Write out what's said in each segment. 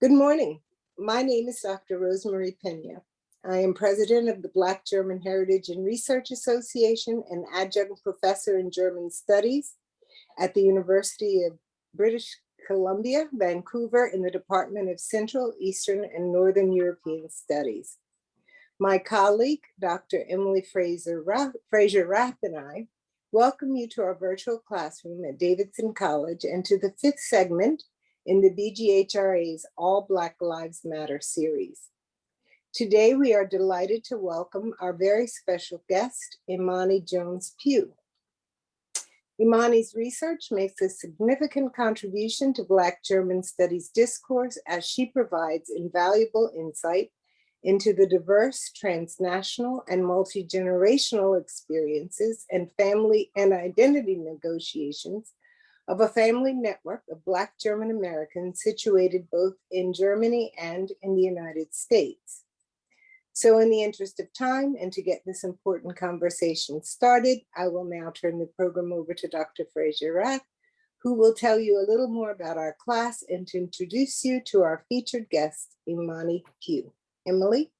Good morning. My name is Dr. Rosemary Pena. I am president of the Black German Heritage and Research Association and adjunct professor in German studies at the University of British Columbia, Vancouver, in the Department of Central, Eastern, and Northern European Studies. My colleague, Dr. Emily Frazier-Rath, and I welcome you to our virtual classroom at Davidson College and to the fifth segment in the BGHRA's All Black Lives Matter series. Today, we are delighted to welcome our very special guest, Imani Jones-Pugh. Imani's research makes a significant contribution to Black German studies discourse as she provides invaluable insight into the diverse, transnational, and multi-generational experiences and family and identity negotiations of a family network of Black German Americans situated both in Germany and in the United States. So in the interest of time and to get this important conversation started, I will now turn the program over to Dr. Frazier-Rath, who will tell you a little more about our class and to introduce you to our featured guest, Imani Pugh. Emily?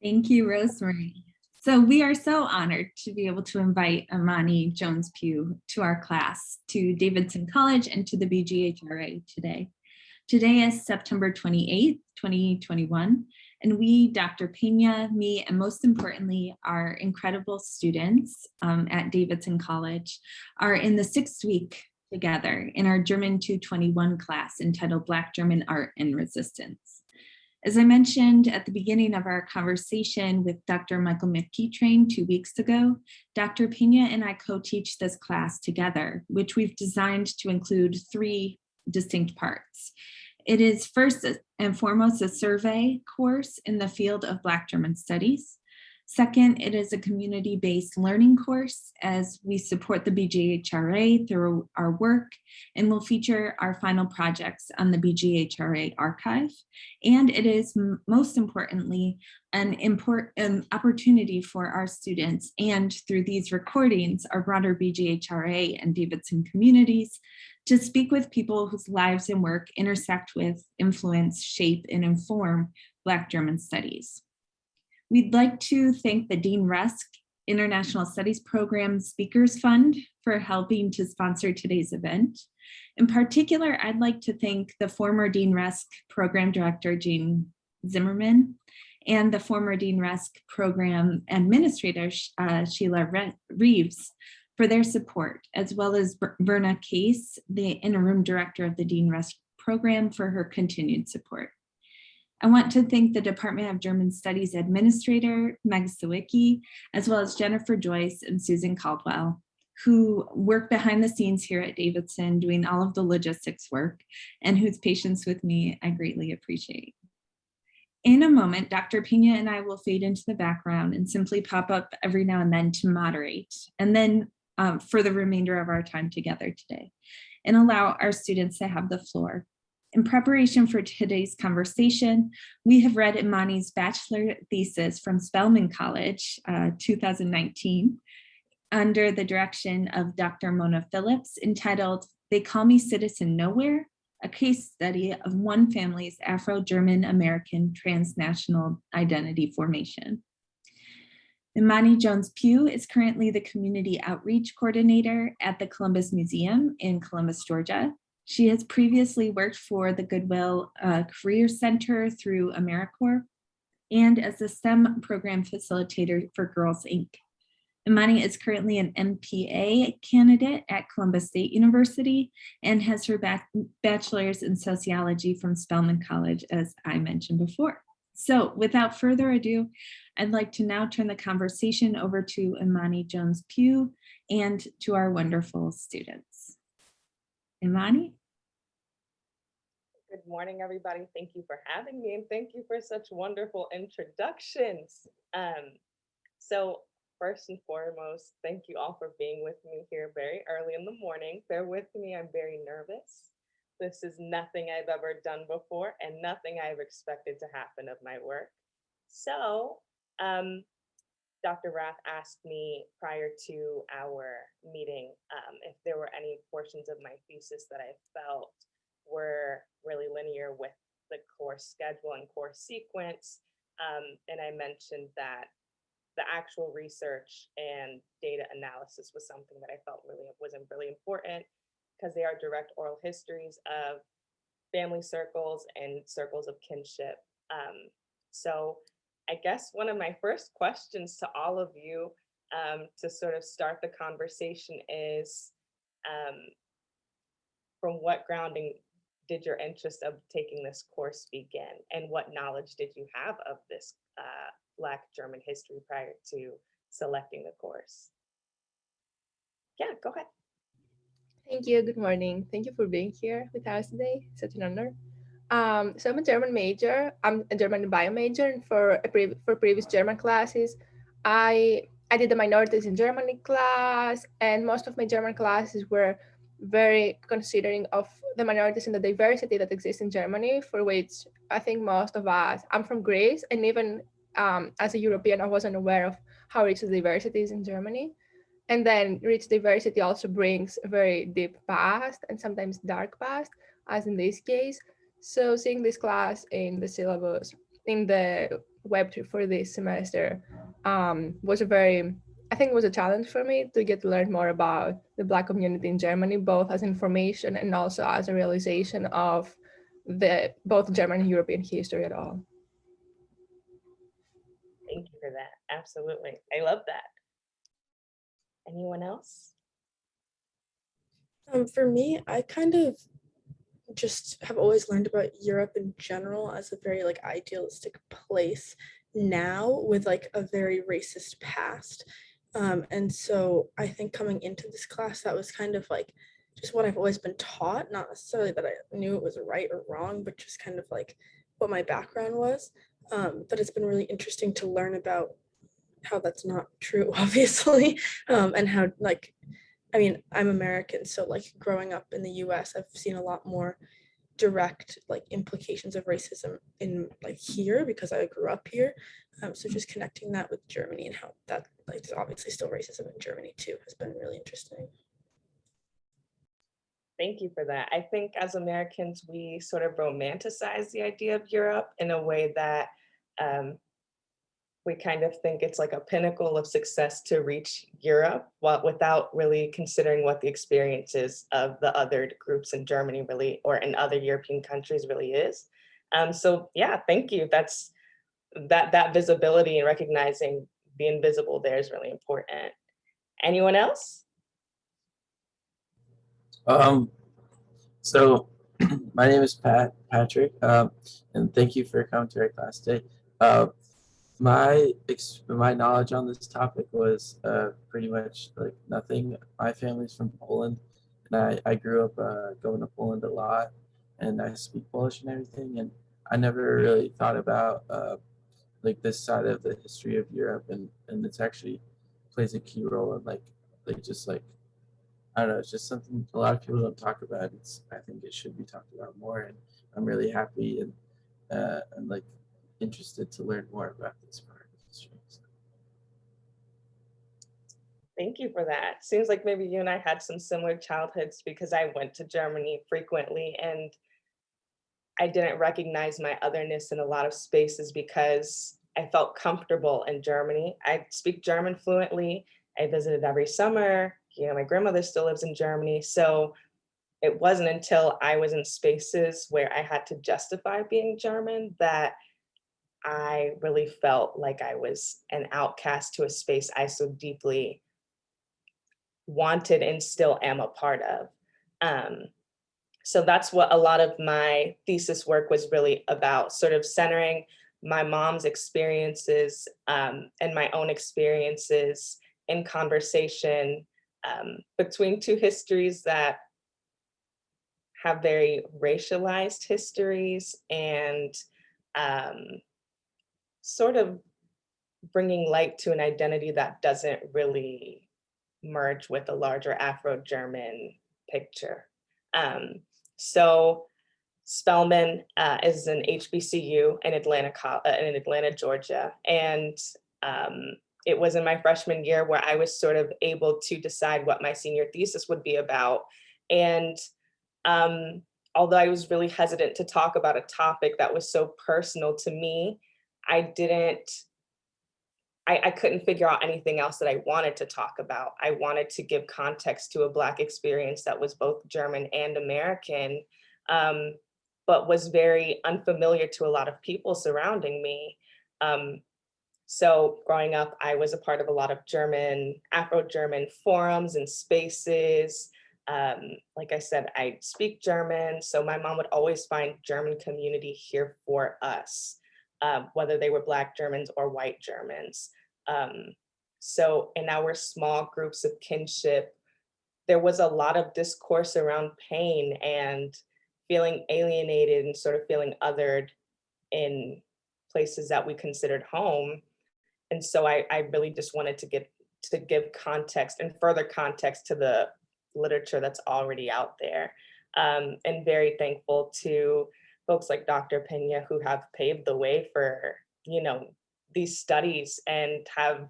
Thank you, Rosemary. So we are so honored to be able to invite Imani Jones-Pugh to our class, to Davidson College, and to the BGHRA today. Today is September 28th, 2021, and we, Dr. Pena, me, and most importantly, our incredible students at Davidson College are in the 6th week together in our German 221 class entitled Black German Art and Resistance. As I mentioned at the beginning of our conversation with Dr. Michael McKeetrain 2 weeks ago, Dr. Pena and I co-teach this class together, which we've designed to include 3 distinct parts. It is first and foremost a survey course in the field of Black German studies. Second, it is a community-based learning course as we support the BGHRA through our work, and will feature our final projects on the BGHRA archive. And it is most importantly an important opportunity for our students, and through these recordings, our broader BGHRA and Davidson communities, to speak with people whose lives and work intersect with, influence, shape, and inform Black German studies. We'd like to thank the Dean Rusk International Studies Program Speakers Fund for helping to sponsor today's event. In particular, I'd like to thank the former Dean Rusk Program Director, Jane Zimmerman, and the former Dean Rusk Program Administrator, Sheila Reeves, for their support, as well as Verna Case, the Interim Director of the Dean Rusk Program, for her continued support. I want to thank the Department of German Studies Administrator, Meg Sawicki, as well as Jennifer Joyce and Susan Caldwell, who work behind the scenes here at Davidson doing all of the logistics work, and whose patience with me I greatly appreciate. In a moment, Dr. Pena and I will fade into the background and simply pop up every now and then to moderate, and then for the remainder of our time together today, and allow our students to have the floor. In preparation for today's conversation, we have read Imani's bachelor thesis from Spelman College, 2019, under the direction of Dr. Mona Phillips, entitled "They Call Me Citizen Nowhere, a case study of one family's Afro-German American transnational identity formation." Imani Jones-Pugh is currently the Community Outreach Coordinator at the Columbus Museum in Columbus, Georgia. She has previously worked for the Goodwill Career Center through AmeriCorps and as the STEM program facilitator for Girls Inc. Imani is currently an MPA candidate at Columbus State University and has her bachelor's in sociology from Spelman College, as I mentioned before. So without further ado, I'd like to now turn the conversation over to Imani Jones-Pugh and to our wonderful students. Imani? Good morning, everybody. Thank you for having me, and thank you for such wonderful introductions. So first and foremost, thank you all for being with me here very early in the morning. Bear with me, I'm very nervous. This is nothing I've ever done before and nothing I've expected to happen of my work. So Dr. Rath asked me prior to our meeting if there were any portions of my thesis that I felt were really linear with the course schedule and course sequence. And I mentioned that the actual research and data analysis was something that I felt wasn't really important because they are direct oral histories of family circles and circles of kinship. So I guess one of my first questions to all of you to sort of start the conversation is, um, from what grounding did your interest of taking this course begin? And what knowledge did you have of this Black German history prior to selecting the course? Yeah, go ahead. Thank you. Good morning. Thank you for being here with us today. Such an honor. So I'm a German major. I'm a German bio major, and for previous German classes, I did the minorities in Germany class, and most of my German classes were very considering of the minorities and the diversity that exists in Germany, for which I think most of us, I'm from Greece, and even as a European, I wasn't aware of how rich the diversity is in Germany. And then rich diversity also brings a very deep past and sometimes dark past, as in this case. So seeing this class in the syllabus, in the web for this semester, was a very, I think it was a challenge for me to get to learn more about the Black community in Germany, both as information and also as a realization of the both German and European history at all. Thank you for that. Absolutely. I love that. Anyone else? For me, I kind of just have always learned about Europe in general as a very like idealistic place now with like a very racist past. And so I think coming into this class, that was kind of like just what I've always been taught, not necessarily that I knew it was right or wrong, but just kind of like what my background was. But it's been really interesting to learn about how that's not true, obviously, and how like I mean, I'm American, so like growing up in the US, I've seen a lot more direct like implications of racism in like here because I grew up here. So just connecting that with Germany and how that like there's obviously still racism in Germany too has been really interesting. Thank you for that. I think as Americans, we sort of romanticize the idea of Europe in a way that we kind of think it's like a pinnacle of success to reach Europe, without really considering what the experiences of the other groups in Germany really, or in other European countries really is. So yeah, thank you. That's that visibility and recognizing the invisible there is really important. Anyone else? So my name is Patrick, and thank you for coming to our class today. My knowledge on this topic was pretty much like nothing. My family's from Poland, and I grew up going to Poland a lot, and I speak Polish and everything, and I never really thought about like this side of the history of Europe, and it's actually plays a key role in like just like I don't know, it's just something a lot of people don't talk about. I think it should be talked about more, and I'm really happy and like interested to learn more about this part of history. So. Thank you for that. Seems like maybe you and I had some similar childhoods because I went to Germany frequently and I didn't recognize my otherness in a lot of spaces because I felt comfortable in Germany. I speak German fluently. I visited every summer. My grandmother still lives in Germany. So it wasn't until I was in spaces where I had to justify being German that I really felt like I was an outcast to a space I so deeply wanted and still am a part of. So that's what a lot of my thesis work was really about, sort of centering my mom's experiences and my own experiences in conversation between two histories that have very racialized histories and sort of bringing light to an identity that doesn't really merge with the larger Afro-German picture. So Spelman is an HBCU in Atlanta, Georgia. And it was in my freshman year where I was sort of able to decide what my senior thesis would be about. And although I was really hesitant to talk about a topic that was so personal to me, I didn't, I couldn't figure out anything else that I wanted to talk about. I wanted to give context to a Black experience that was both German and American, um, but was very unfamiliar to a lot of people surrounding me. Um, so growing up, I was a part of a lot of Afro-German forums and spaces. Like I said, I speak German, so my mom would always find German community here for us, whether they were Black Germans or white Germans. Um, and our small groups of kinship, there was a lot of discourse around pain and feeling alienated and sort of feeling othered in places that we considered home. And so I really just wanted to give context and further context to the literature that's already out there. And very thankful to folks like Dr. Pena who have paved the way for, these studies and have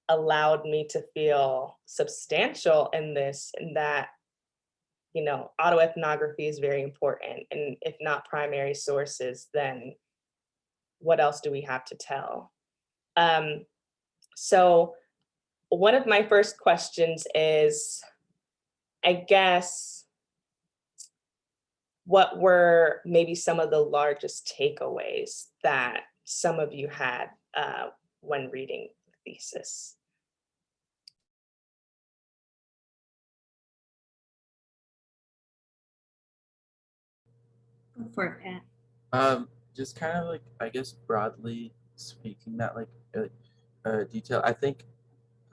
allowed me to feel substantial in this, and that, autoethnography is very important. And if not primary sources, then what else do we have to tell? So one of my first questions is, I guess, what were maybe some of the largest takeaways that some of you had when reading the thesis? Go for it, Pat. Just kind of like, I guess broadly speaking, not like detail. I think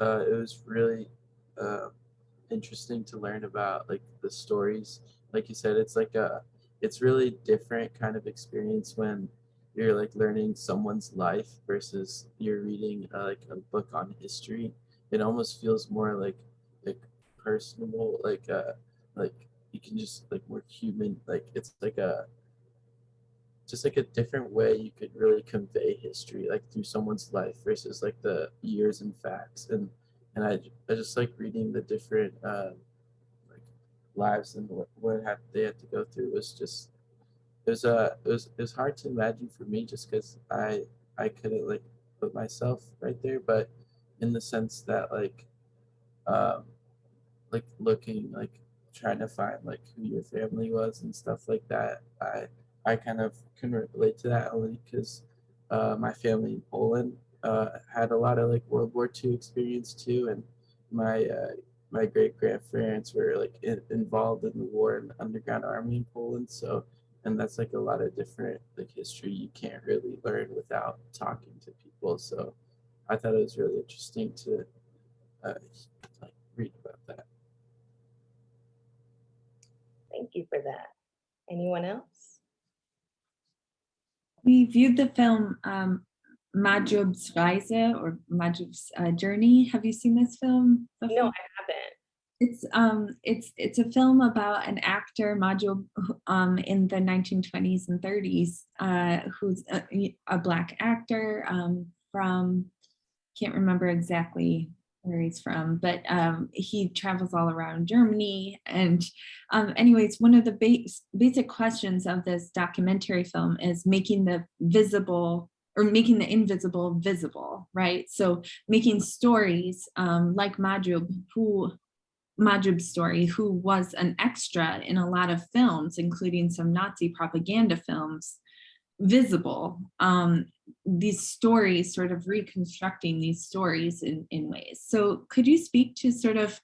it was really interesting to learn about like the stories. Like you said, it's really different kind of experience when you're like learning someone's life versus you're reading like a book on history. It almost feels more like personable, like you can just like more human. Like it's like a just like a different way you could really convey history, like through someone's life versus like the years and facts. And I just like reading the different like lives and what they had to go through. It was just it was hard to imagine for me just because I couldn't like put myself right there, but in the sense that um like looking like trying to find like who your family was and stuff like that. I kind of can relate to that only because my family in Poland had a lot of like World War II experience too, and my great grandparents were like involved in the war in the underground army in Poland. So, and that's like a lot of different like history you can't really learn without talking to people. So I thought it was really interesting to uh, like read about that. Thank you for that. Anyone else? We viewed the film Majob's Reise, or Majob's Journey. Have you seen this film before? No, I haven't. It's a film about an actor, Majob, in the 1920s and 30s, who's a Black actor from, can't remember exactly where he's from, but he travels all around Germany. And anyways, one of the basic questions of this documentary film is making the visible or making the invisible visible, right? So making stories like Majub's story, who was an extra in a lot of films, including some Nazi propaganda films, visible. These stories, sort of reconstructing these stories in ways. So could you speak to sort of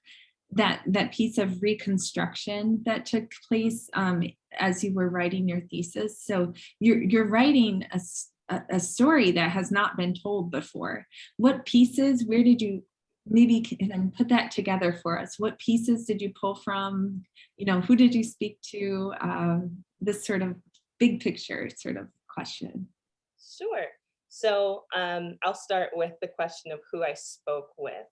that piece of reconstruction that took place as you were writing your thesis? So you're writing a story that has not been told before. What pieces, where did you, maybe can put that together for us? What pieces did you pull from? Who did you speak to? This sort of big picture sort of question. Sure. So I'll start with the question of who I spoke with.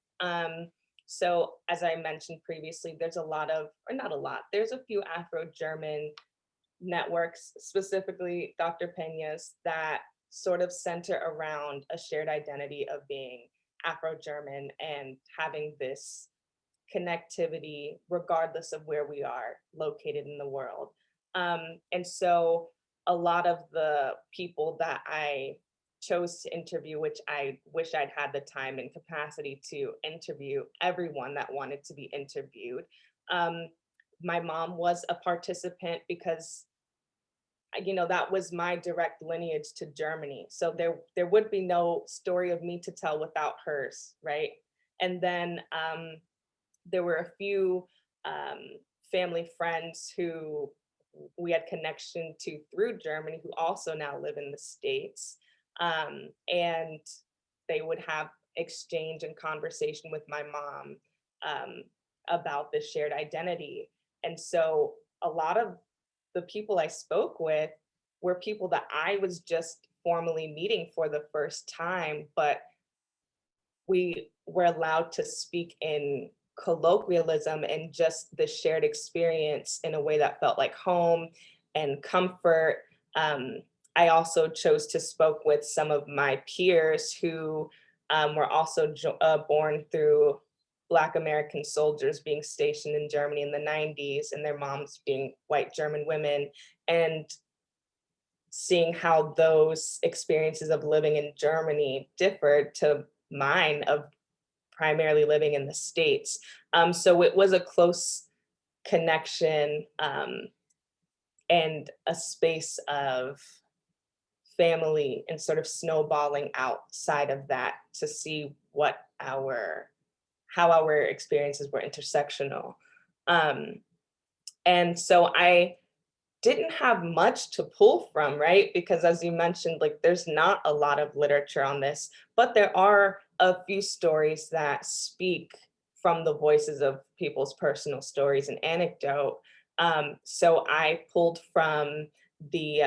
So as I mentioned previously, there's a lot of, or not a lot, there's a few Afro-German networks, specifically Dr. Pena's, that sort of center around a shared identity of being Afro-German and having this connectivity regardless of where we are located in the world. And so a lot of the people that I chose to interview, which I wish I'd had the time and capacity to interview everyone that wanted to be interviewed. My mom was a participant because that was my direct lineage to Germany. So there would be no story of me to tell without hers, right? And then there were a few family friends who we had connection to through Germany who also now live in the States. And they would have exchange and conversation with my mom about this shared identity. And so a lot of the people I spoke with were people that I was just formally meeting for the first time, but we were allowed to speak in colloquialism and just the shared experience in a way that felt like home and comfort. I also chose to spoke with some of my peers who were also born through Black American soldiers being stationed in Germany in the 90s and their moms being white German women, and seeing how those experiences of living in Germany differed to mine of primarily living in the States. So it was a close connection and a space of family and sort of snowballing outside of that to see how our experiences were intersectional. And so I didn't have much to pull from, right? Because as you mentioned, like there's not a lot of literature on this, but there are a few stories that speak from the voices of people's personal stories and anecdote. So I pulled from the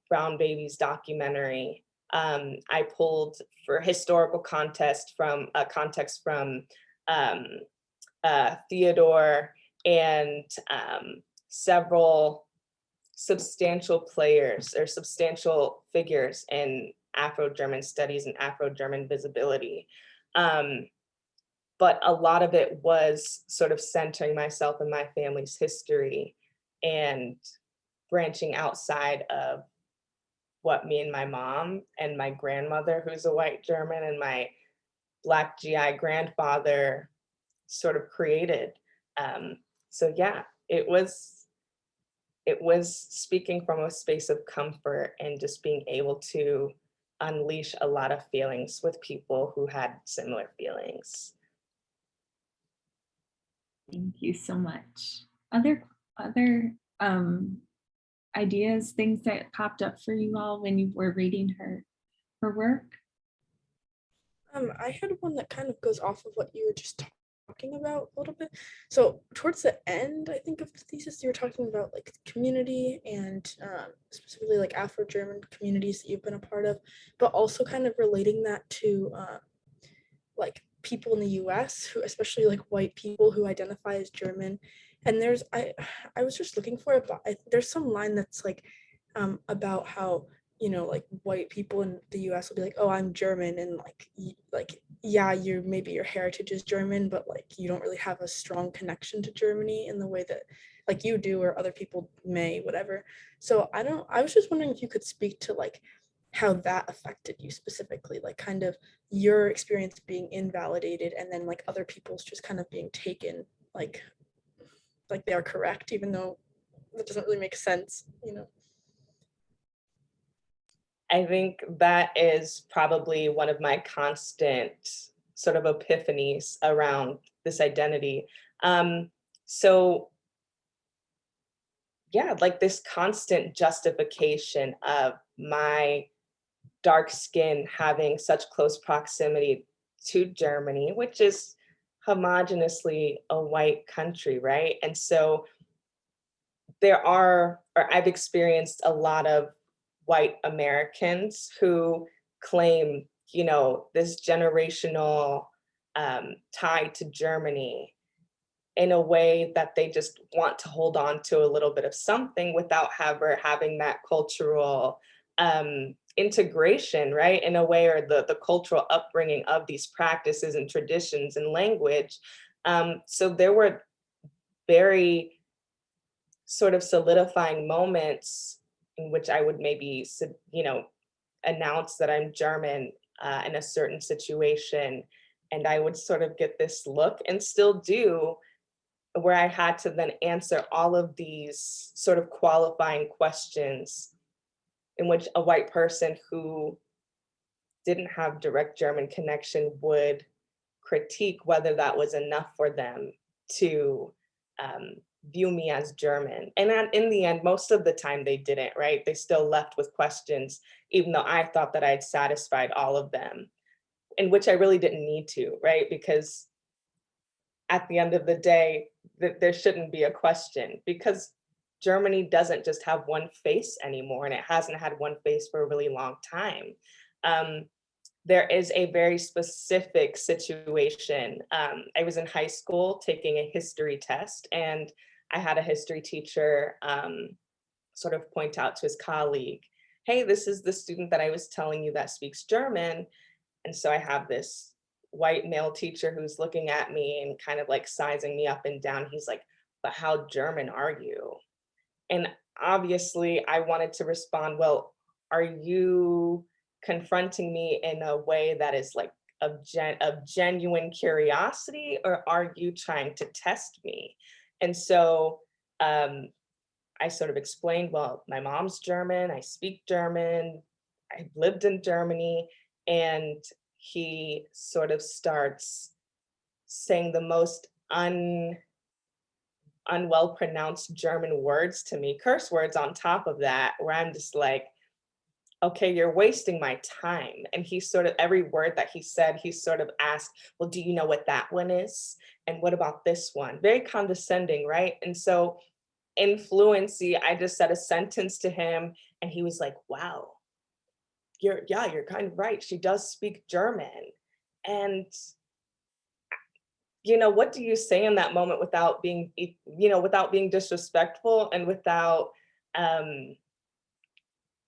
Brown Babies documentary. I pulled for historical context from Theodore and several substantial players or substantial figures in Afro-German studies and Afro-German visibility. But a lot of it was sort of centering myself in my family's history and branching outside of what me and my mom and my grandmother, who's a white German, and my Black GI grandfather sort of created. So yeah, it was speaking from a space of comfort and just being able to unleash a lot of feelings with people who had similar feelings. Thank you so much. Other ideas, things that popped up for you all when you were reading her work? I had one that kind of goes off of what you were just talking about a little bit. So towards the end, I think, of the thesis, you were talking about like community and specifically like Afro-German communities that you've been a part of, but also kind of relating that to like people in the US who, especially like white people who identify as German. And I was just looking for it, but there's some line that's like about how, like white people in the US will be like, oh, I'm German, and like yeah, maybe your heritage is German, but like you don't really have a strong connection to Germany in the way that like you do or other people may, whatever. So I was just wondering if you could speak to like how that affected you specifically, like kind of your experience being invalidated and then like other people's just kind of being taken like they are correct, even though that doesn't really make sense. I think that is probably one of my constant sort of epiphanies around this identity. So yeah, like this constant justification of my dark skin having such close proximity to Germany, which is homogeneously a white country, right? And so I've experienced a lot of white Americans who claim, this generational tie to Germany in a way that they just want to hold on to a little bit of something without having that cultural integration, right? In a way, or the cultural upbringing of these practices and traditions and language. So there were very sort of solidifying moments in which I would maybe, you know, announce that I'm German in a certain situation. And I would sort of get this look, and still do, where I had to then answer all of these sort of qualifying questions in which a white person who didn't have direct German connection would critique whether that was enough for them to view me as German. And in the end, most of the time they didn't, right? They still left with questions, even though I thought that I'd satisfied all of them, in which I really didn't need to, right? Because at the end of the day, there shouldn't be a question, because Germany doesn't just have one face anymore, and it hasn't had one face for a really long time. There is a very specific situation. I was in high school taking a history test, and I had a history teacher sort of point out to his colleague, hey, this is the student that I was telling you that speaks German. And so I have this white male teacher who's looking at me and kind of like sizing me up and down. He's like, but how German are you? And obviously I wanted to respond, well, are you confronting me in a way that is like of genuine curiosity, or are you trying to test me? And so I sort of explained, well, my mom's German, I speak German, I lived in Germany. And he sort of starts saying the most unwell pronounced German words to me, curse words on top of that, where I'm just like, okay, you're wasting my time. And he sort of, every word that he said, he sort of asked, well, do you know what that one is? And what about this one? Very condescending, right? And so in fluency, I just said a sentence to him, and he was like, wow, you're kind of right. She does speak German. And you know, what do you say in that moment without being, you know, without being disrespectful, and without,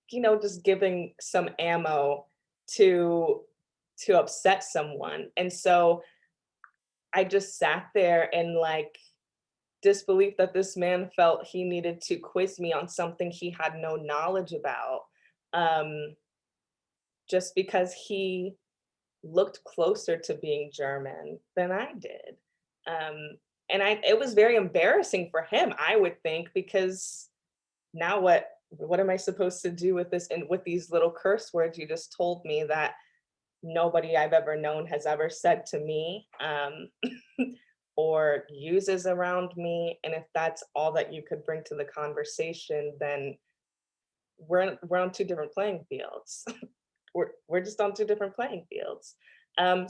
you know, just giving some ammo to upset someone? And so I just sat there in like disbelief that this man felt he needed to quiz me on something he had no knowledge about, just because he looked closer to being German than I did. And it was very embarrassing for him, I would think, because now what am I supposed to do with this, and with these little curse words you just told me that nobody I've ever known has ever said to me, or uses around me. And if that's all that you could bring to the conversation, then we're on two different playing fields. we're just on two different playing fields.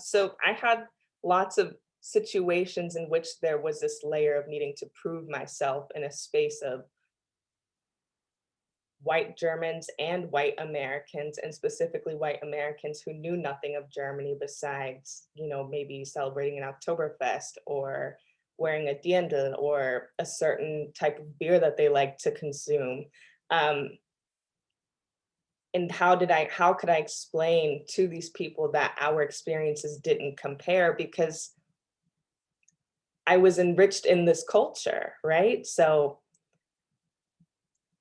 So I had lots of situations in which there was this layer of needing to prove myself in a space of white Germans and white Americans, and specifically white Americans who knew nothing of Germany besides, you know, maybe celebrating an Oktoberfest or wearing a Dirndl or a certain type of beer that they like to consume. And how could I explain to these people that our experiences didn't compare, because I was enriched in this culture, right? So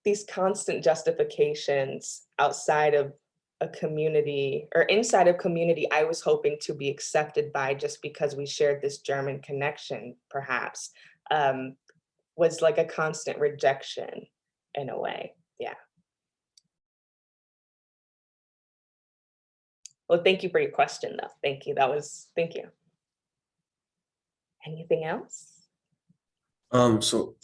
these constant justifications outside of a community or inside a community I was hoping to be accepted by just because we shared this German connection, perhaps, was like a constant rejection in a way. Yeah. Well, thank you for your question, though. Thank you. Thank you. Anything else? So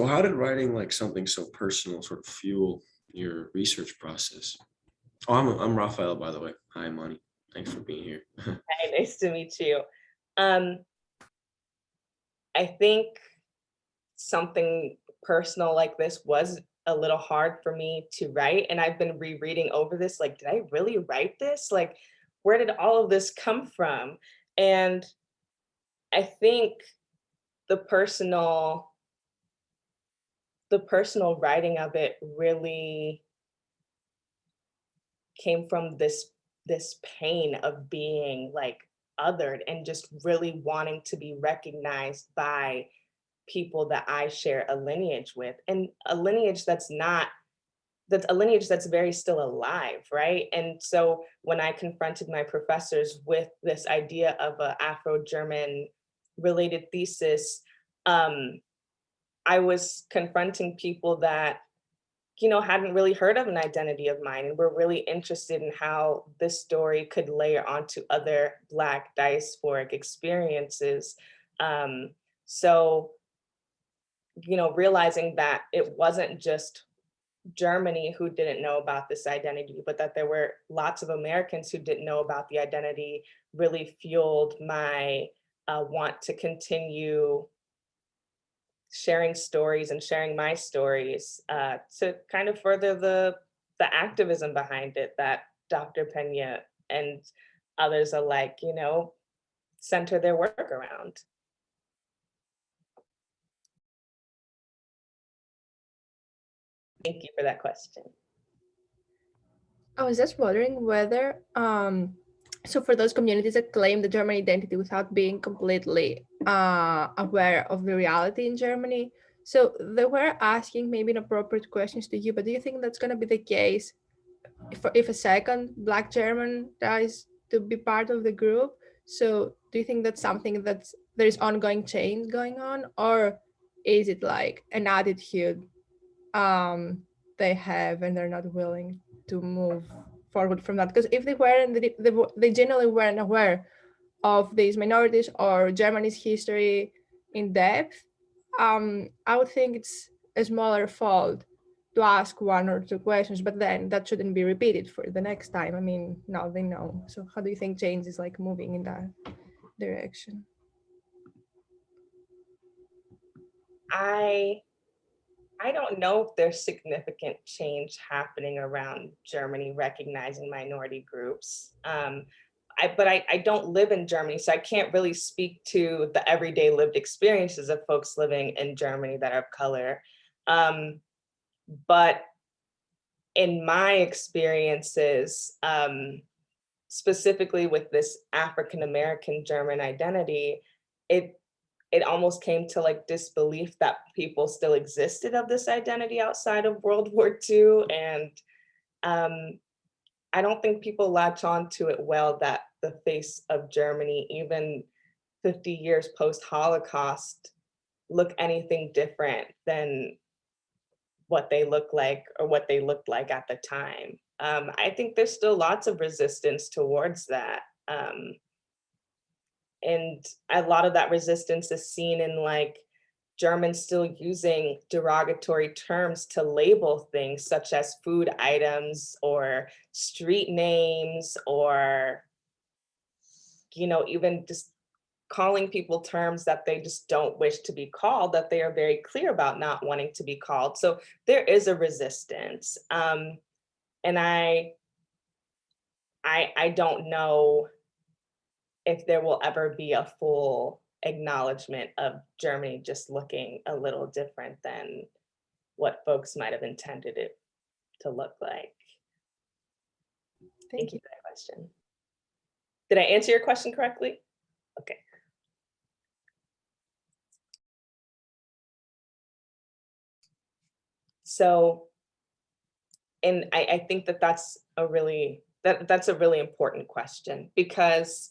how did writing like something so personal sort of fuel your research process? Oh, I'm Raphael, by the way. Hi, Imani. Thanks for being here. Hi, nice to meet you. I think something personal like this was a little hard for me to write, and I've been rereading over this, like, did I really write this? Like, where did all of this come from? And I think the personal writing of it really came from this pain of being like othered and just really wanting to be recognized by people that I share a lineage with, and a lineage that's not, that's a lineage that's very still alive, right? And so when I confronted my professors with this idea of a Afro-German related thesis, I was confronting people that, you know, hadn't really heard of an identity of mine and were really interested in how this story could layer onto other Black diasporic experiences. So, you know, realizing that it wasn't just Germany who didn't know about this identity, but that there were lots of Americans who didn't know about the identity really fueled my want to continue sharing stories and sharing my stories to kind of further the activism behind it that Dr. Pena and others alike, you know, center their work around. Thank you for that question. I was just wondering whether, so for those communities that claim the German identity without being completely aware of the reality in Germany, so they were asking maybe inappropriate questions to you, but do you think that's going to be the case if a second Black German tries to be part of the group? So do you think that's something that's there's ongoing change going on, or is it like an attitude they have and they're not willing to move forward from that? Because if they weren't, they generally weren't aware of these minorities or Germany's history in depth, I would think it's a smaller fault to ask one or two questions, but then that shouldn't be repeated for the next time. I mean, now they know. So how do you think change is like moving in that direction? I don't know if there's significant change happening around Germany recognizing minority groups. But I don't live in Germany, so I can't really speak to the everyday lived experiences of folks living in Germany that are of color. But in my experiences, specifically with this African-American German identity, it almost came to like disbelief that people still existed of this identity outside of World War II. And I don't think people latch on to it well, that the face of Germany, even 50 years post-Holocaust, look anything different than what they look like or what they looked like at the time. I think there's still lots of resistance towards that. And a lot of that resistance is seen in like Germans still using derogatory terms to label things such as food items or street names, or, you know, even just calling people terms that they just don't wish to be called, that they are very clear about not wanting to be called. So there is a resistance. And I don't know if there will ever be a full acknowledgement of Germany just looking a little different than what folks might have intended it to look like. Thank you for that question. Did I answer your question correctly? Okay. So, and I think that that's a really, that's a really important question, because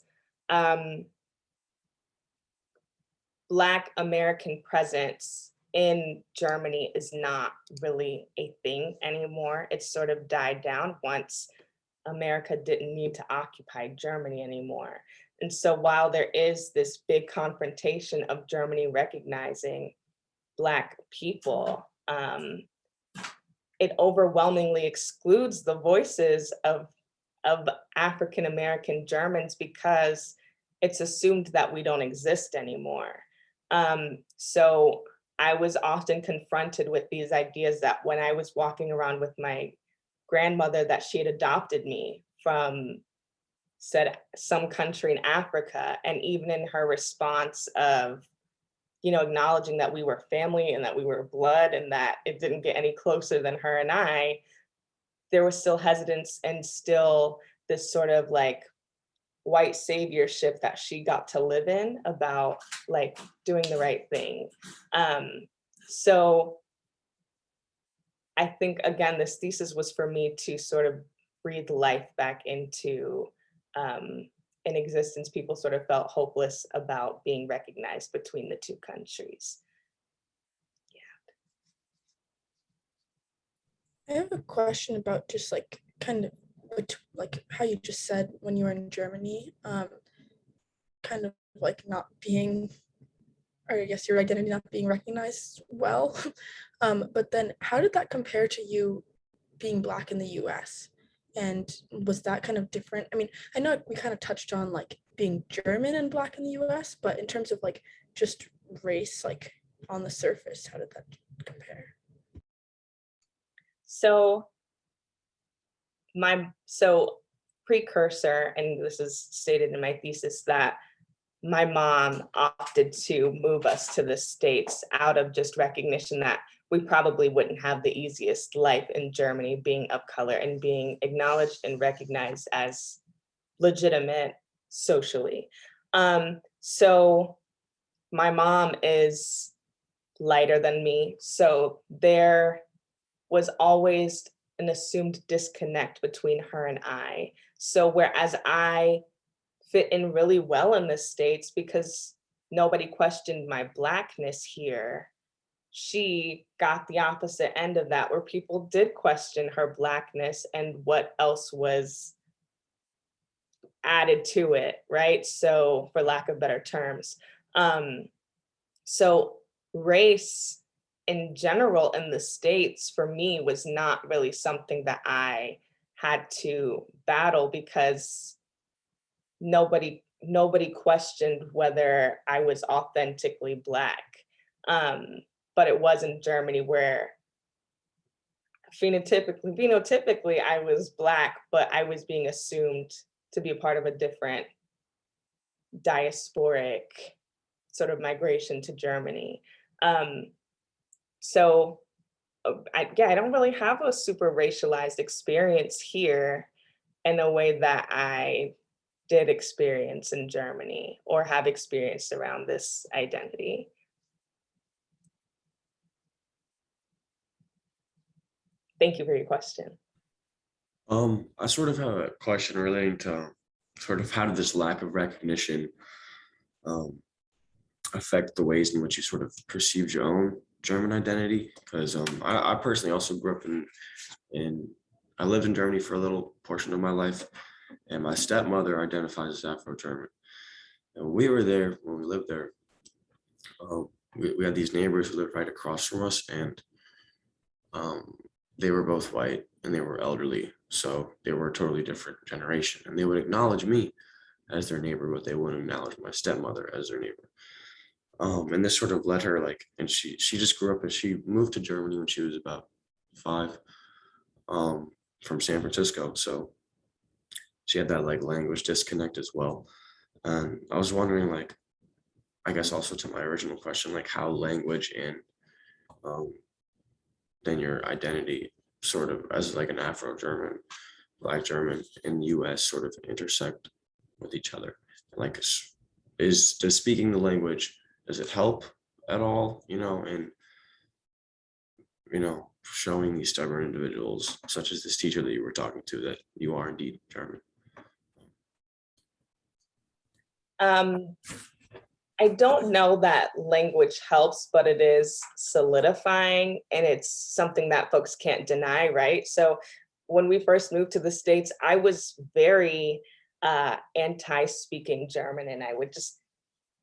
Black American presence in Germany is not really a thing anymore. It's sort of died down once America didn't need to occupy Germany anymore. And so while there is this big confrontation of Germany recognizing Black people, it overwhelmingly excludes the voices of African American Germans, because it's assumed that we don't exist anymore. So I was often confronted with these ideas that when I was walking around with my grandmother, that she had adopted me from said some country in Africa, and even in her response of, you know, acknowledging that we were family and that we were blood and that it didn't get any closer than her and I, there was still hesitance and still this sort of like white saviorship that she got to live in about like doing the right thing. So I think, again, this thesis was for me to sort of breathe life back into an existence people sort of felt hopeless about being recognized between the two countries. I have a question about just like kind of like how you just said when you were in Germany, kind of like not being, or I guess your identity not being recognized well. But then how did that compare to you being Black in the US? And was that kind of different? I mean, I know we kind of touched on like being German and Black in the US, but in terms of like just race, like on the surface, how did that compare? So precursor, and this is stated in my thesis, that my mom opted to move us to the States out of just recognition that we probably wouldn't have the easiest life in Germany, being of color and being acknowledged and recognized as legitimate socially. So my mom is lighter than me, so there was always an assumed disconnect between her and I. So whereas I fit in really well in the States because nobody questioned my Blackness here, she got the opposite end of that, where people did question her Blackness and what else was added to it, right? So for lack of better terms. So race in general in the States for me was not really something that I had to battle because nobody questioned whether I was authentically Black. But it was in Germany where phenotypically I was Black, but I was being assumed to be a part of a different diasporic sort of migration to Germany. So I don't really have a super racialized experience here in a way that I did experience in Germany or have experienced around this identity. Thank you for your question. I sort of have a question relating to sort of how did this lack of recognition affect the ways in which you sort of perceived your own German identity? Because I personally also grew up I lived in Germany for a little portion of my life, and my stepmother identifies as Afro-German. And when we lived there, we had these neighbors who lived right across from us, and they were both white and they were elderly. So they were a totally different generation, and they would acknowledge me as their neighbor, but they wouldn't acknowledge my stepmother as their neighbor. And this sort of led her and she just grew up, and she moved to Germany when she was about 5, from San Francisco. So she had that language disconnect as well. And I was wondering, I guess also to my original question, how language and then your identity sort of as an Afro-German, Black German in the US sort of intersect with each other. Does speaking the language, does it help at all, in showing these stubborn individuals, such as this teacher that you were talking to, that you are indeed German? I don't know that language helps, but it is solidifying, and it's something that folks can't deny, right? So when we first moved to the States, I was very anti-speaking German, and I would just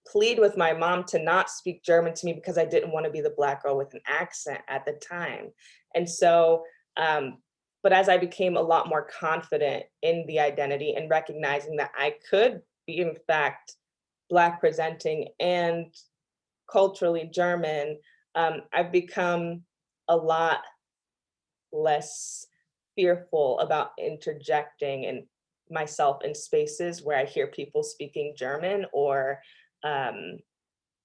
plead with my mom to not speak German to me because I didn't want to be the Black girl with an accent at the time. And so, but as I became a lot more confident in the identity and recognizing that I could be, in fact, Black presenting and culturally German, I've become a lot less fearful about interjecting in myself in spaces where I hear people speaking German or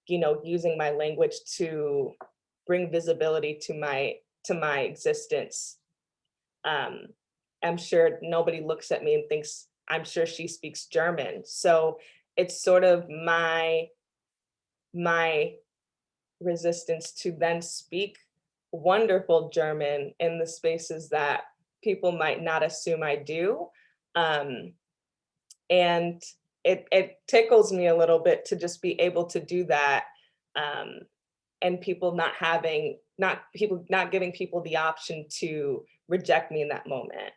using my language to bring visibility to my existence. I'm sure nobody looks at me and thinks I'm sure she speaks German. So it's sort of my resistance to then speak wonderful German in the spaces that people might not assume I do. And it tickles me a little bit to just be able to do that, and people not giving people the option to reject me in that moment.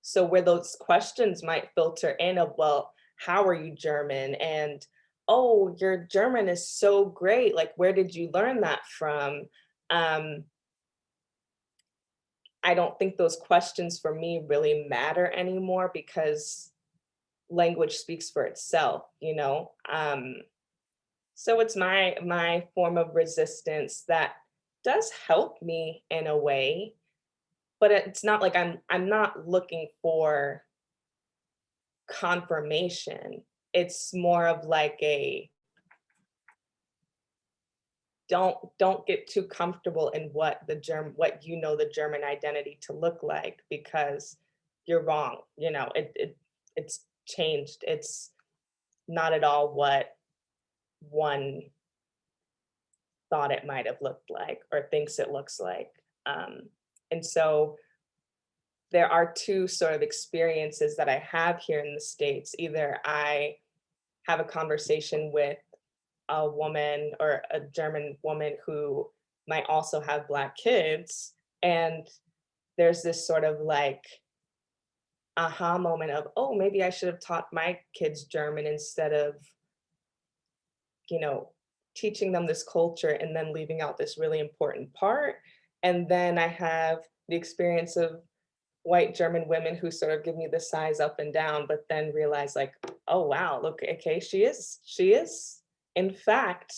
So where those questions might filter in of, well, how are you German? And, oh, your German is so great. Like, where did you learn that from? I don't think those questions for me really matter anymore because language speaks for itself, you know? So it's my form of resistance that does help me in a way, but it's not like I'm not looking for confirmation. It's more of like a don't get too comfortable in what you know the German identity to look like, because you're wrong. You know, it's changed. It's not at all what one thought it might have looked like or thinks it looks like. And so there are two sort of experiences that I have here in the States. Either I have a conversation with a woman or a German woman who might also have Black kids, and there's this sort of like aha moment of, oh, maybe I should have taught my kids German instead of, you know, teaching them this culture and then leaving out this really important part. And then I have the experience of white German women who sort of give me the size up and down, but then realize like, oh wow, look, okay, she is in fact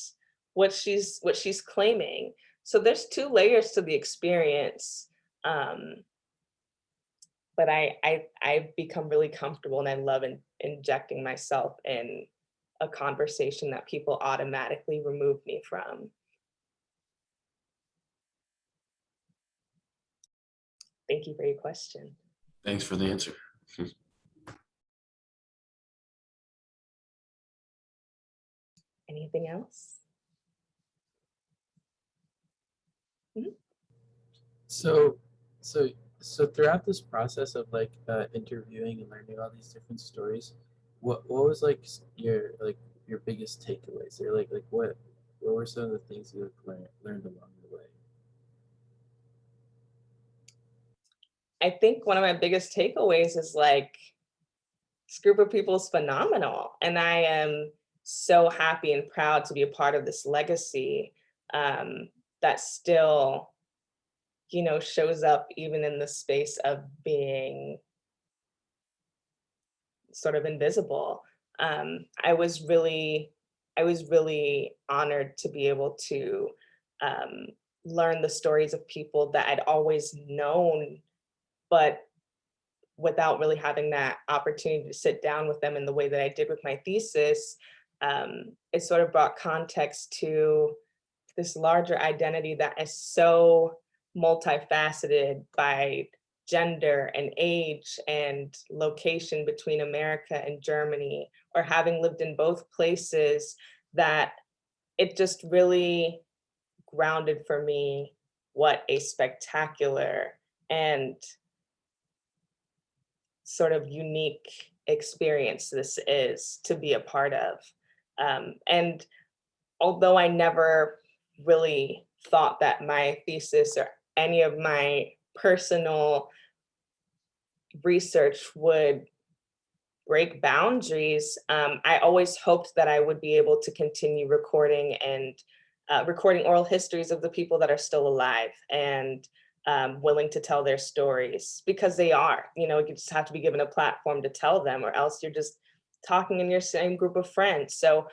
what she's claiming. So there's two layers to the experience. But I've become really comfortable, and I love injecting myself in a conversation that people automatically remove me from. Thank you for your question. Thanks for the answer. Anything else? So, so, so throughout this process of like interviewing and learning all these different stories, what was like your biggest takeaways? Or like what were some of the things you learned along the way? I think one of my biggest takeaways is like, this group of people is phenomenal. And I am so happy and proud to be a part of this legacy, that still, you know, shows up even in the space of being sort of invisible. I was really honored to be able to learn the stories of people that I'd always known, but without really having that opportunity to sit down with them in the way that I did with my thesis. It sort of brought context to this larger identity that is so multifaceted by gender and age and location between America and Germany, or having lived in both places, that it just really grounded for me what a spectacular and sort of unique experience this is to be a part of. And although I never really thought that my thesis or any of my personal research would break boundaries, I always hoped that I would be able to continue recording and recording oral histories of the people that are still alive and willing to tell their stories, because they are, you know, you just have to be given a platform to tell them, or else you're just talking in your same group of friends. So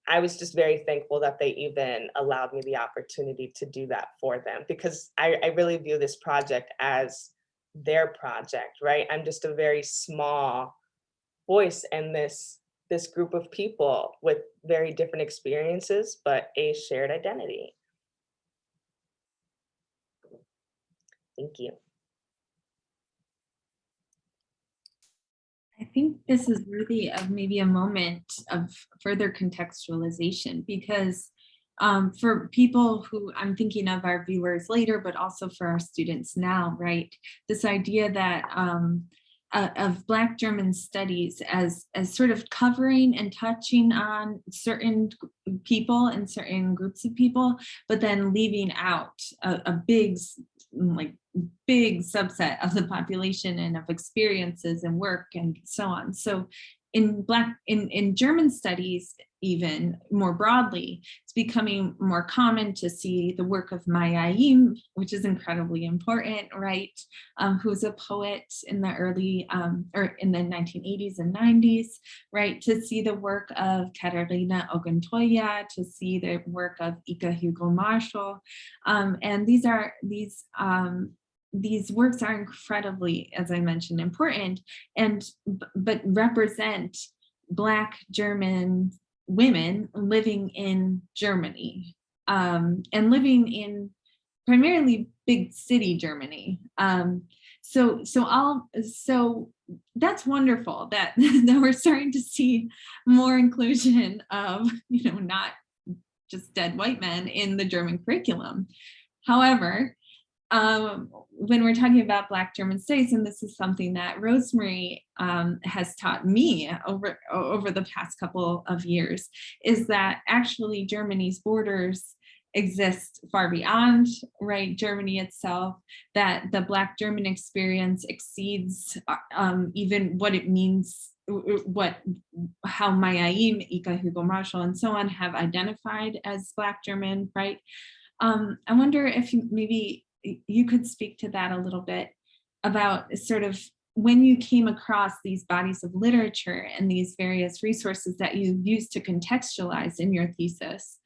I was just very thankful that they even allowed me the opportunity to do that for them, because I really view this project as their project, right? I'm just a very small voice in this group of people with very different experiences, but a shared identity. Thank you. think this is worthy of maybe a moment of further contextualization, because for people who I'm thinking of our viewers later, but also for our students now, right? This idea that of Black German studies as sort of covering and touching on certain people and certain groups of people, but then leaving out a big subset of the population and of experiences and work and so on. So in German studies, even more broadly, it's becoming more common to see the work of Maya Im, which is incredibly important, right? Who's a poet in the early, or in the 1980s and 90s, right? To see the work of Katharina Oguntoya, to see the work of Ika Hugo Marshall. And these works are incredibly, as I mentioned, important, but represent Black German women living in Germany, and living in primarily big city Germany. So that's wonderful that we're starting to see more inclusion of, not just dead white men in the German curriculum. However, when we're talking about Black German studies, and this is something that Rosemary has taught me over the past couple of years, is that actually Germany's borders exist far beyond, right, Germany itself, that the Black German experience exceeds even what it means, how Maya Im, Ika Hugo Marshall, and so on have identified as Black German, right? I wonder if maybe you could speak to that a little bit, about sort of when you came across these bodies of literature and these various resources that you used to contextualize in your thesis.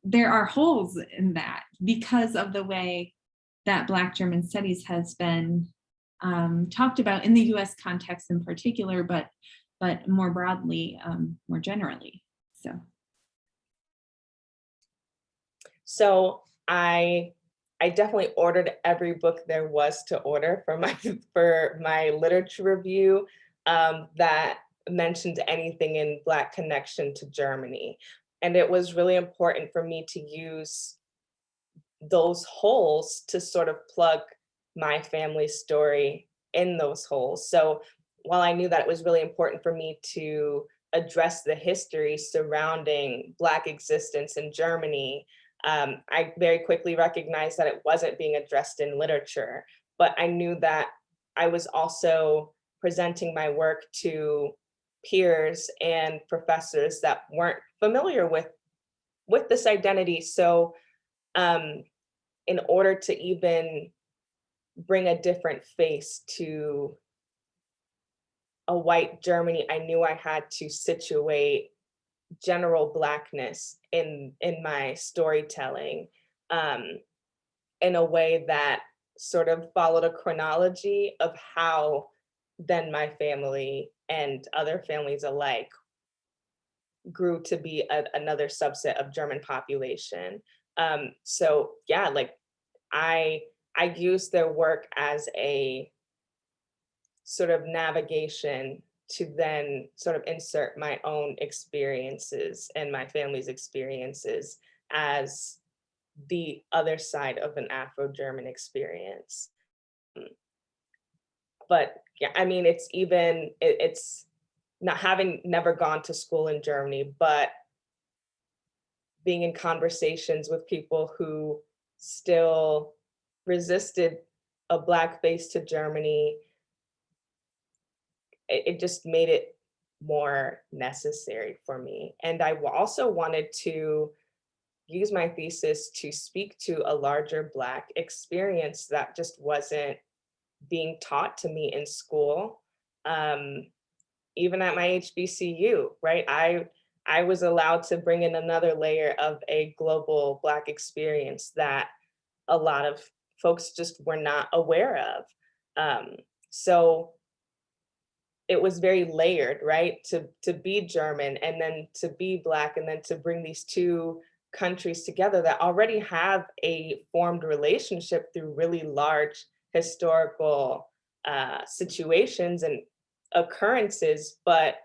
There are holes in that because of the way that Black German studies has been talked about in the US context in particular, but more broadly, more generally, so. So I definitely ordered every book there was to order for my literature review that mentioned anything in Black connection to Germany. And it was really important for me to use those holes to sort of plug my family's story in those holes. So while I knew that it was really important for me to address the history surrounding Black existence in Germany, I very quickly recognized that it wasn't being addressed in literature, but I knew that I was also presenting my work to peers and professors that weren't familiar with this identity. So in order to even bring a different face to a white Germany, I knew I had to situate general Blackness in my storytelling in a way that sort of followed a chronology of how then my family and other families alike grew to be another subset of German population. So yeah, like I used their work as a sort of navigation to then sort of insert my own experiences and my family's experiences as the other side of an Afro-German experience. But yeah, I mean, it's not having never gone to school in Germany, but being in conversations with people who still resisted a Black face to Germany, it just made it more necessary for me. And I also wanted to use my thesis to speak to a larger Black experience that just wasn't being taught to me in school, even at my HBCU, right? I was allowed to bring in another layer of a global Black experience that a lot of folks just were not aware of. So it was very layered, right? To be German and then to be Black and then to bring these two countries together that already have a formed relationship through really large historical situations and occurrences, but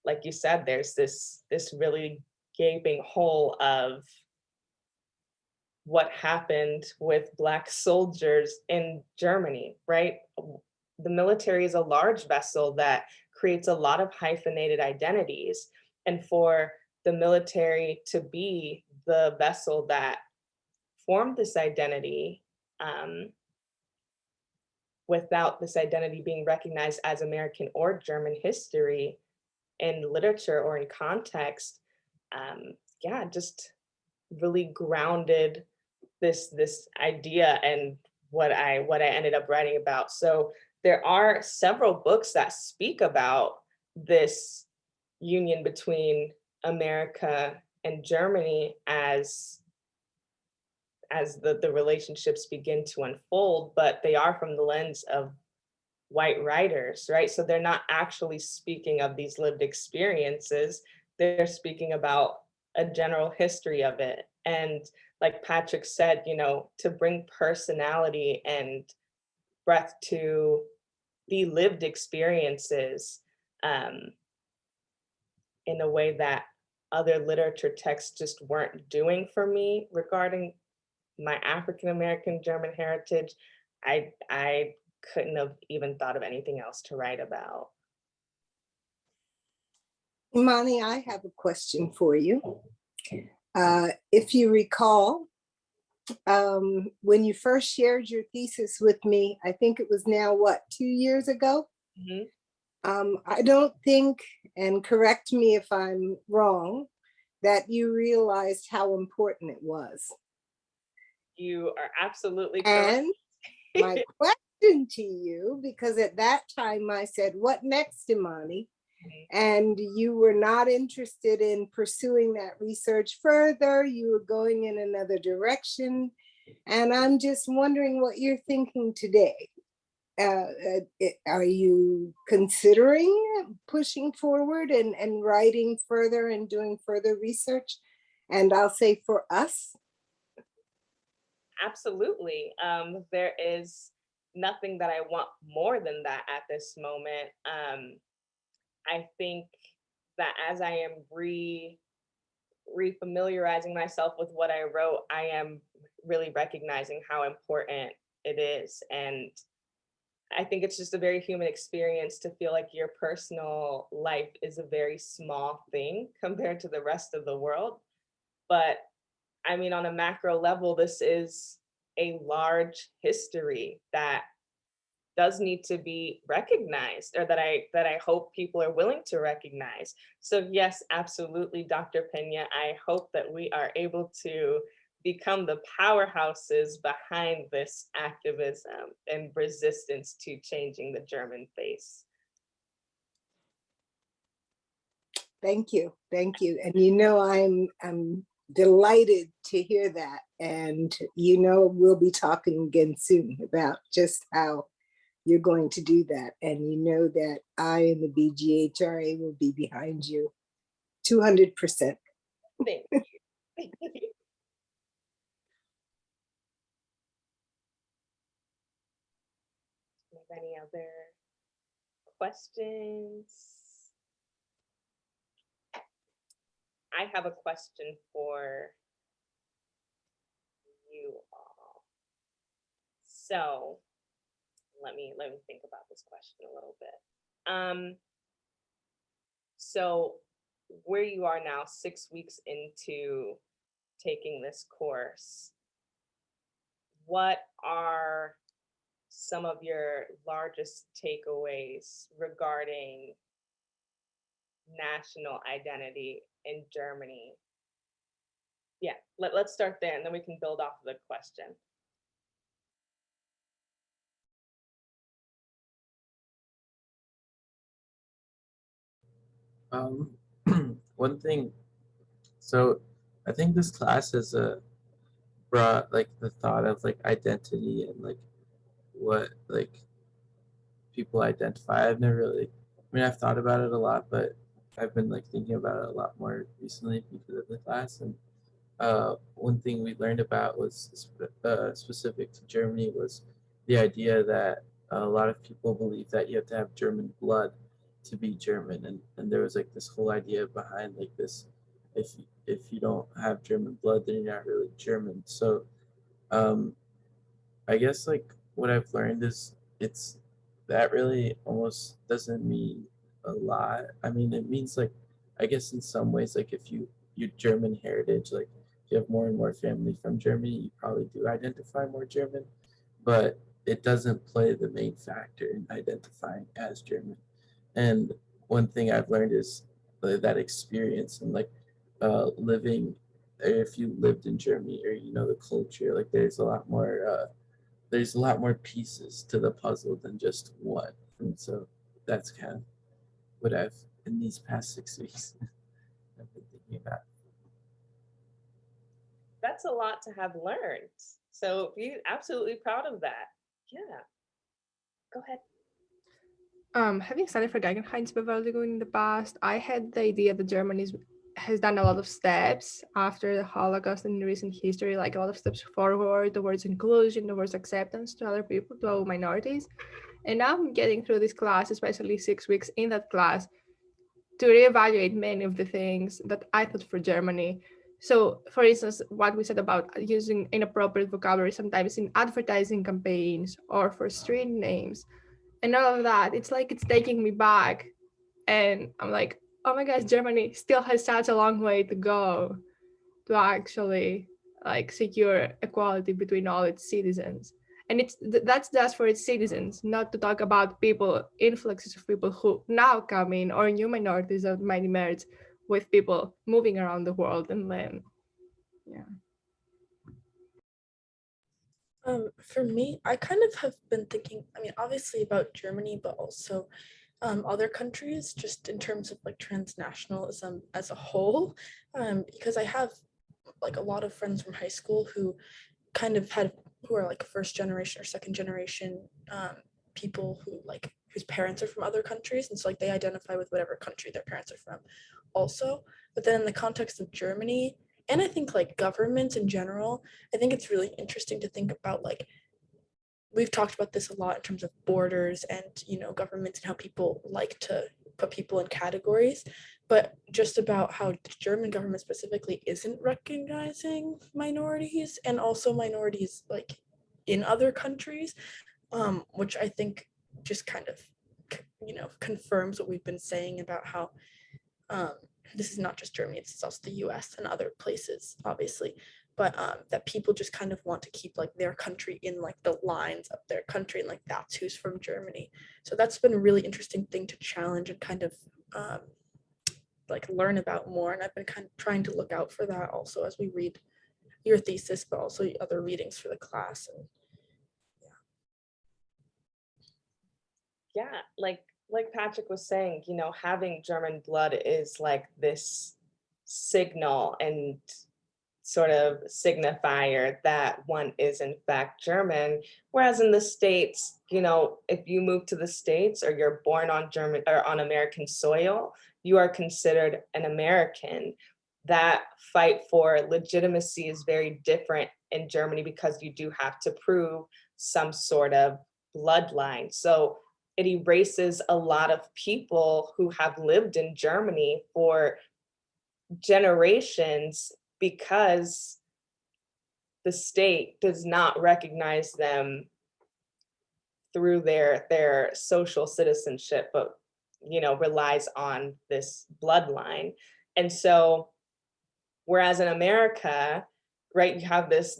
like you said, there's this really gaping hole of what happened with Black soldiers in Germany, right? The military is a large vessel that creates a lot of hyphenated identities. And for the military to be the vessel that formed this identity, without this identity being recognized as American or German history in literature or in context, yeah, just really grounded this idea and what I ended up writing about. So there are several books that speak about this union between America and Germany as the relationships begin to unfold, but they are from the lens of white writers, right? So they're not actually speaking of these lived experiences. They're speaking about a general history of it. And like Patrick said, you know, to bring personality and breadth to the lived experiences in a way that other literature texts just weren't doing for me regarding my African American German heritage. I couldn't have even thought of anything else to write about. Imani, I have a question for you. If you recall, when you first shared your thesis with me, I think it was now, what, 2 years ago? Mm-hmm. I don't think, and correct me if I'm wrong, that you realized how important it was. You are absolutely correct. And my question to you, because at that time I said, what next, Imani? And you were not interested in pursuing that research further. You were going in another direction. And I'm just wondering what you're thinking today. Are you considering pushing forward and writing further and doing further research? And I'll say for us. Absolutely. There is nothing that I want more than that at this moment. I think that as I am refamiliarizing myself with what I wrote, I am really recognizing how important it is. And I think it's just a very human experience to feel like your personal life is a very small thing compared to the rest of the world. But I mean, on a macro level, this is a large history that does need to be recognized, or that I hope people are willing to recognize. So yes, absolutely, Dr. Pena, I hope that we are able to become the powerhouses behind this activism and resistance to changing the German face. Thank you, thank you. And you know, I'm delighted to hear that. And you know, we'll be talking again soon about just how you're going to do that. And you know that I and the BGHRA will be behind you 200%. Thank you. Any other questions? I have a question for you all. So let me think about this question a little bit. So where you are now, 6 weeks into taking this course, what are some of your largest takeaways regarding national identity in Germany? Yeah, let's start there and then we can build off of the question. One thing, so I think this class has brought like the thought of like identity and like what like people identify. I've never really, I mean, I've thought about it a lot, but I've been like thinking about it a lot more recently because of the class. And one thing we learned about was specific to Germany was the idea that a lot of people believe that you have to have German blood to be German, and there was like this whole idea behind like this, if you don't have German blood, then you're not really German. So um, I guess like what I've learned is it's that really almost doesn't mean a lot. I mean, it means like I guess in some ways like if you German heritage, like if you have more and more family from Germany, you probably do identify more German, but it doesn't play the main factor in identifying as German. And one thing I've learned is that experience and like living, if you lived in Germany or you know the culture, like there's a lot more pieces to the puzzle than just one. And so that's kind of what I've in these past 6 weeks I've been thinking about. That's a lot to have learned. So be absolutely proud of that. Yeah. Go ahead. Having studied for Geigenheitsbewältigung in the past, I had the idea that Germany has done a lot of steps after the Holocaust in recent history, like a lot of steps forward towards inclusion, towards acceptance to other people, to all minorities. And now I'm getting through this class, especially 6 weeks in that class, to reevaluate many of the things that I thought for Germany. So, for instance, what we said about using inappropriate vocabulary sometimes in advertising campaigns or for street names and all of that, it's like it's taking me back. And I'm like, oh my gosh, Germany still has such a long way to go to actually like secure equality between all its citizens. And that's just for its citizens, not to talk about people, influxes of people who now come in or new minorities that might emerge with people moving around the world. And then, yeah. For me, I kind of have been thinking, I mean, obviously about Germany, but also other countries, just in terms of like transnationalism as a whole, because I have like a lot of friends from high school who kind of who are like first generation or second generation people who like whose parents are from other countries, and so like they identify with whatever country their parents are from also. But then in the context of Germany, and I think like government in general, I think it's really interesting to think about like we've talked about this a lot in terms of borders and governments and how people like to put people in categories, but just about how the German government specifically isn't recognizing minorities and also minorities like in other countries, which I think just kind of confirms what we've been saying about how this is not just Germany, it's also the US and other places, obviously, but that people just kind of want to keep like their country in like the lines of their country, and like that's who's from Germany. So that's been a really interesting thing to challenge and kind of like learn about more. And I've been kind of trying to look out for that also as we read your thesis, but also other readings for the class. And Yeah, like Patrick was saying, having German blood is like this signal and sort of signifier that one is in fact German. Whereas in the States, if you move to the States or you're born on German or on American soil, you are considered an American. That fight for legitimacy is very different in Germany because you do have to prove some sort of bloodline. So it erases a lot of people who have lived in Germany for generations because the state does not recognize them through their social citizenship, but relies on this bloodline. And so whereas in America, right, you have this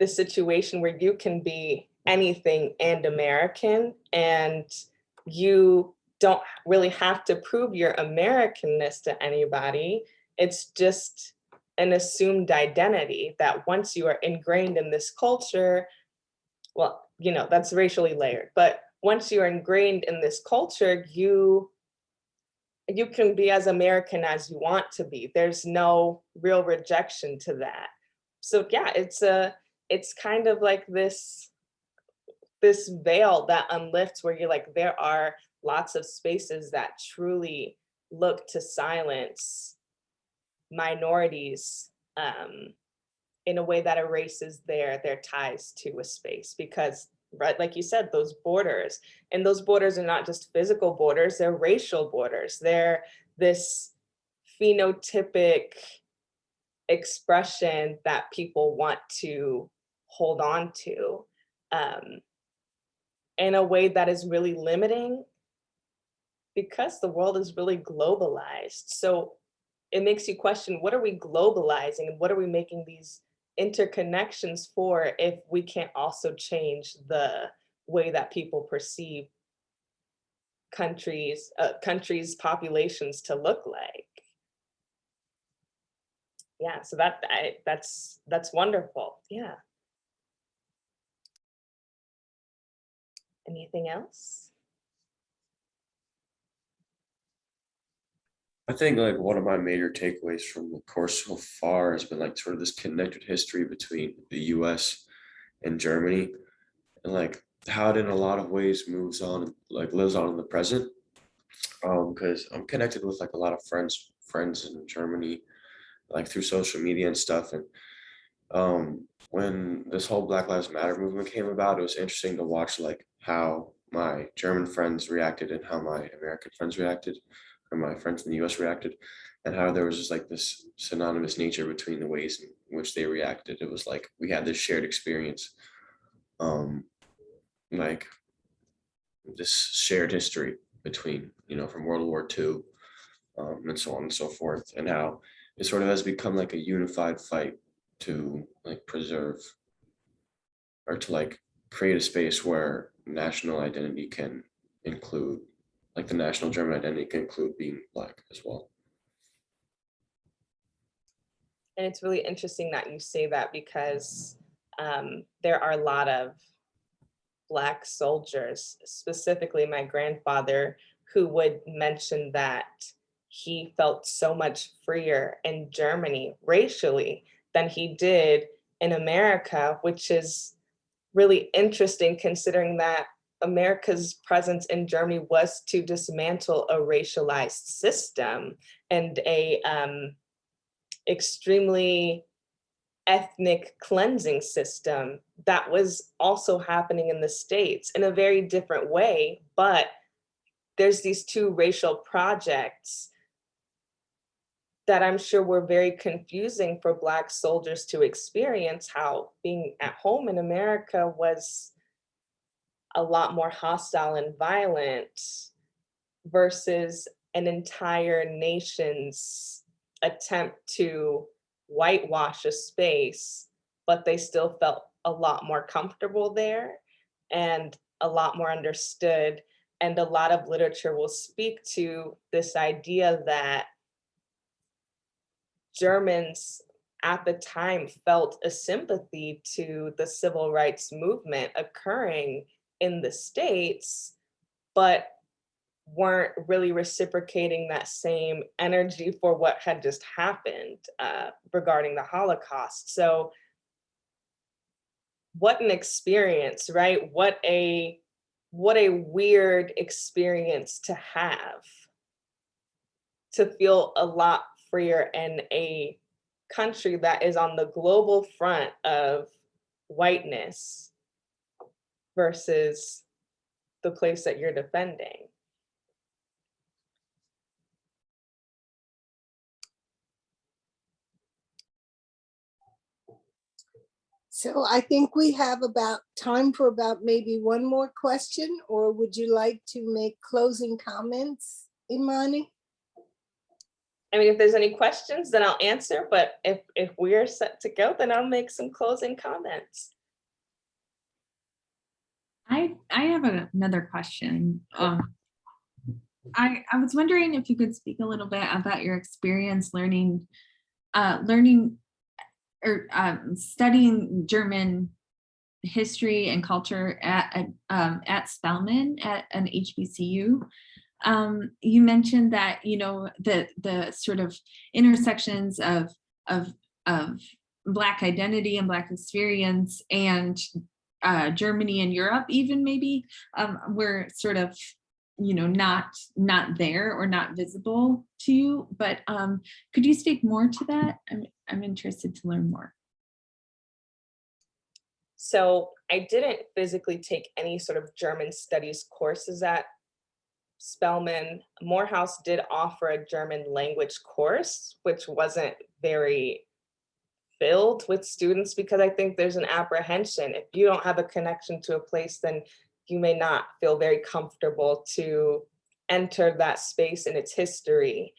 situation where you can be anything and American, and you don't really have to prove your Americanness to anybody. It's just an assumed identity that once you are ingrained in this culture, well, that's racially layered, but once you're ingrained in this culture, you can be as American as you want to be. There's no real rejection to that. So yeah, it's kind of like this veil that unlifts where you're like, there are lots of spaces that truly look to silence minorities in a way that erases their ties to a space, because right? Like you said, those borders, and those borders are not just physical borders, they're racial borders. They're this phenotypic expression that people want to hold on to in a way that is really limiting because the world is really globalized. So it makes you question, what are we globalizing and what are we making these interconnections for if we can't also change the way that people perceive countries, populations to look like? Yeah, so that's wonderful. Yeah. Anything else? I think like one of my major takeaways from the course so far has been like sort of this connected history between the US and Germany, and like how it in a lot of ways moves on, like lives on in the present. Because I'm connected with like a lot of friends in Germany, like through social media and stuff. And when this whole Black Lives Matter movement came about, it was interesting to watch like how my German friends reacted and how my American friends reacted, or my friends in the US reacted, and how there was just like this synonymous nature between the ways in which they reacted. It was like we had this shared experience, like this shared history between, from World War II, and so on and so forth, and how it sort of has become like a unified fight to like preserve or to like create a space where national identity can include, like the national German identity can include being Black as well. And it's really interesting that you say that because there are a lot of Black soldiers, specifically my grandfather, who would mention that he felt so much freer in Germany racially than he did in America, which is really interesting considering that America's presence in Germany was to dismantle a racialized system and a extremely ethnic cleansing system that was also happening in the States in a very different way. But there's these two racial projects that I'm sure were very confusing for Black soldiers to experience, how being at home in America was a lot more hostile and violent versus an entire nation's attempt to whitewash a space, but they still felt a lot more comfortable there and a lot more understood. And a lot of literature will speak to this idea that Germans at the time felt a sympathy to the civil rights movement occurring in the States, but weren't really reciprocating that same energy for what had just happened regarding the Holocaust. So what an experience, right? What a weird experience to have, to feel a lot freer in a country that is on the global front of whiteness versus the place that you're defending. So I think we have about time for about maybe one more question, or would you like to make closing comments, Imani? I mean, if there's any questions, then I'll answer, but if we're set to go, then I'll make some closing comments. I have another question. I was wondering if you could speak a little bit about your experience learning or studying German history and culture at Spelman at an HBCU. You mentioned that, the sort of intersections of Black identity and Black experience and Germany and Europe even maybe were sort of, not there or not visible to you. But could you speak more to that? I'm interested to learn more. So I didn't physically take any sort of German studies courses at Spelman. Morehouse did offer a German language course, which wasn't very filled with students because I think there's an apprehension. If you don't have a connection to a place, then you may not feel very comfortable to enter that space in its history.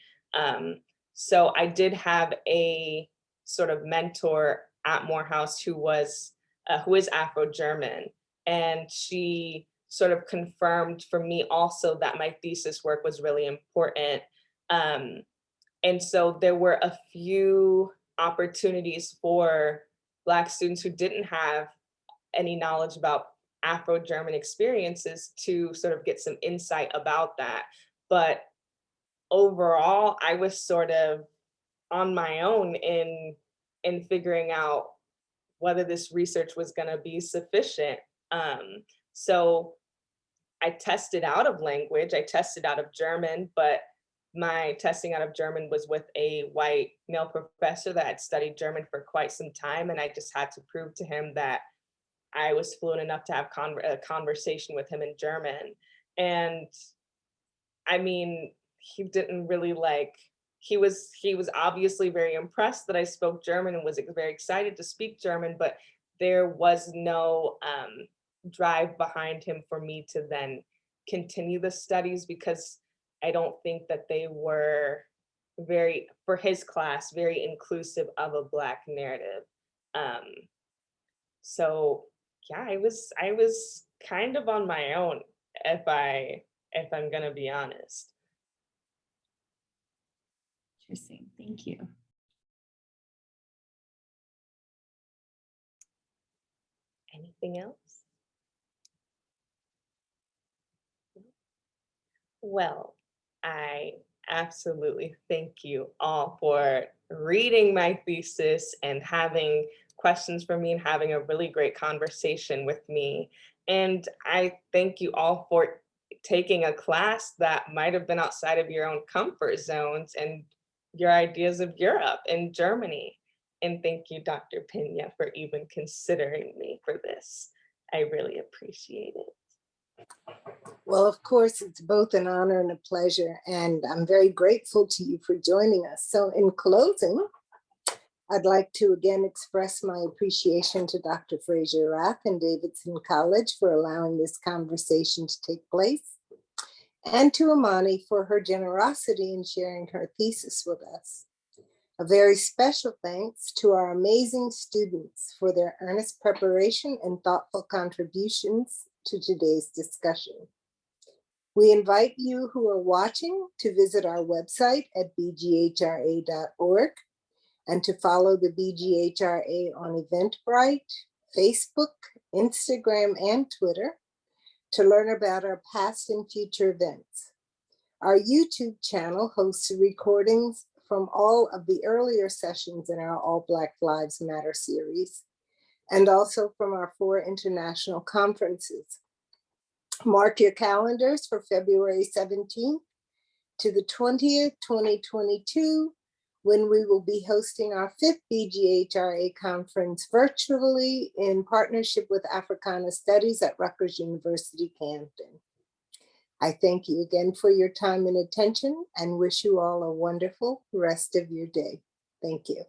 So I did have a sort of mentor at Morehouse who is Afro-German, and she sort of confirmed for me also that my thesis work was really important. And so there were a few opportunities for Black students who didn't have any knowledge about Afro-German experiences to sort of get some insight about that. But overall, I was sort of on my own in figuring out whether this research was going to be sufficient. So I tested out of language, I tested out of German, but my testing out of German was with a white male professor that had studied German for quite some time. And I just had to prove to him that I was fluent enough to have a conversation with him in German. And I mean, he didn't really he was obviously very impressed that I spoke German and was very excited to speak German, but there was no drive behind him for me to then continue the studies because I don't think that they were for his class, very inclusive of a Black narrative. So yeah, I was kind of on my own, if I'm gonna be honest. Interesting. Thank you. Anything else? Well, I absolutely thank you all for reading my thesis and having questions for me and having a really great conversation with me. And I thank you all for taking a class that might have been outside of your own comfort zones and your ideas of Europe and Germany. And thank you, Dr. Pena, for even considering me for this. I really appreciate it. Well, of course, it's both an honor and a pleasure, and I'm very grateful to you for joining us. So in closing, I'd like to again express my appreciation to Dr. Frazier-Rath and Davidson College for allowing this conversation to take place, and to Imani for her generosity in sharing her thesis with us. A very special thanks to our amazing students for their earnest preparation and thoughtful contributions to today's discussion. We invite you who are watching to visit our website at bghra.org and to follow the BGHRA on Eventbrite, Facebook, Instagram, and Twitter to learn about our past and future events. Our YouTube channel hosts recordings from all of the earlier sessions in our All Black Lives Matter series, and also from our 4 international conferences. Mark your calendars for February 17th to the 20th, 2022, when we will be hosting our 5th BGHRA conference virtually in partnership with Africana Studies at Rutgers University, Camden. I thank you again for your time and attention and wish you all a wonderful rest of your day. Thank you.